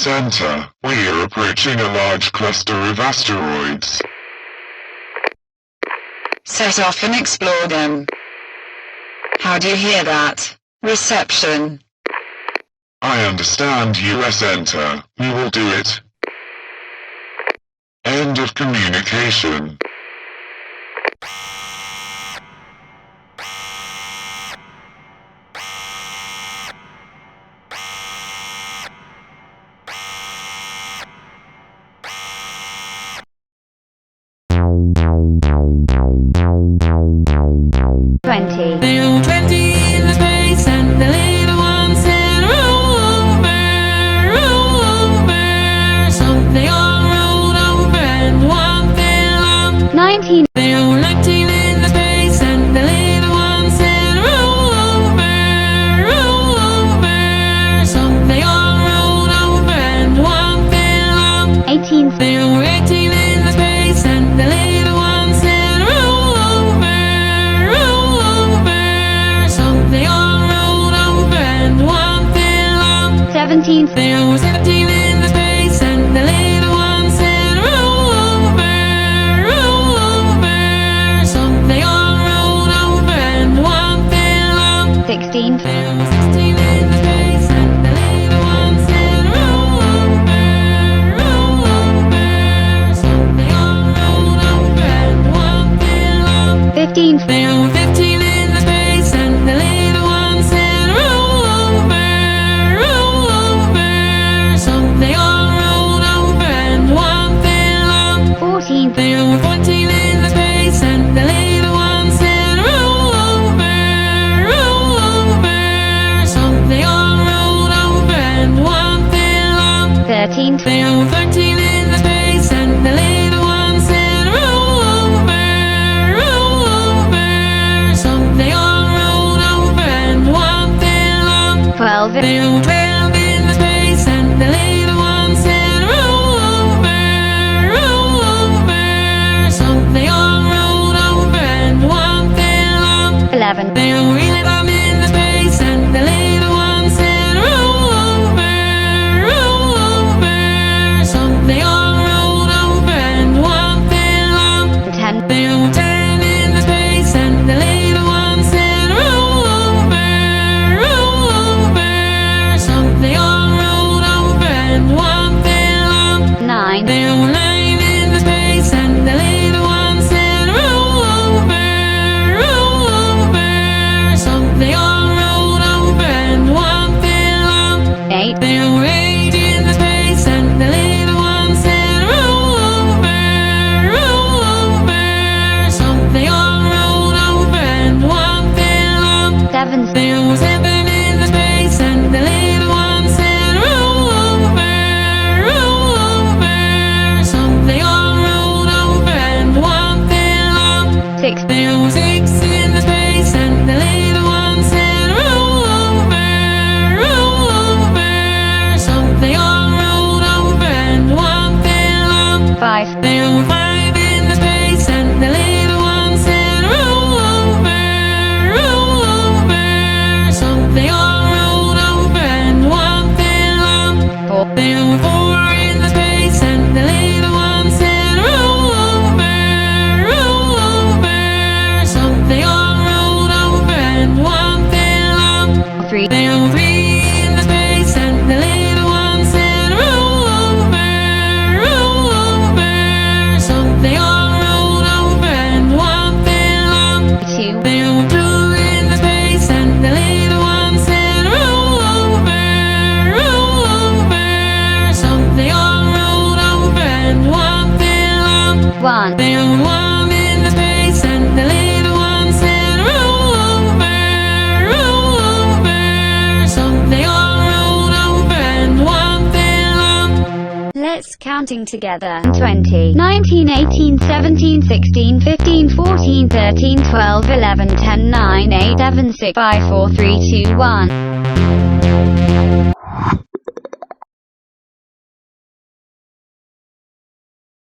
Center, we are approaching a large cluster of asteroids. Set off and explore them. How do you hear that? Reception. I understand, US Center. We will do it. End of communication. There were 20 in the space, and the little one said, roll over. So they all rolled over, and one fell off. 19. There were 19 in the space, and the little one said, roll over. So they all rolled over, and one fell off. 18. There were 18 in the space, and the little one said, roll over. So they all rolled over, and one fell off. 17. There were 17 in the space, and the little one said, roll over. So they all rolled over, and one fell off. 16. There were 16 in the space, and the little one said, roll over. So they all rolled over, and one fell off. 15. There were 15 in the space, and the little one said, roll over. So they all rolled over, and one fell off. 14. There were 14 in the space, and the little one said, roll over. So they all rolled over, and one fell off. 13. There were 13 in the space, and the little one said, roll over. So they all rolled over, and one fell off. 12. There were 12 in the space, and the little one said, roll over. So they all rolled over, and one fell off. 11. There were 11 in the space, and the little one said, roll over. So they all rolled over, and one fell off. 10. There were 10 in the space, and the little one said, roll over. So they all rolled over, and one fell off. 9. There were 9 in the space, and the little one said, roll over. So they all rolled over, and one fell off. 8. There were 8 in the space, and the little one said, roll over. So they all rolled over, and one fell off. 7. There were 7 in the space, and the little one said, roll over. So they all rolled over, and one fell off. 6. There were 6 in the space, and the little one said, roll over. So they all rolled over, and one fell off. 5. There were 5 in the space, and the little one said, roll over. So they all rolled over, and one fell off. 4. There were 4 in the space, and the little one said, roll over. So they all rolled over, and one fell off. 3. There were 3 in the space, and the little one said, roll over. So they all rolled over, and one fell off. 2. There were 2 in the space, and the little one said, roll over. So they all rolled over, and one fell off. 1. There were 1 in the space, and the little one said, roll over. So they all rolled over, and one fell off. Let's counting together. 20. 19, 18, 17, 16, 15, 14, 13, 12, 11, 10, 9, 8, 7, 6, 5, 4, 3, 2, 1.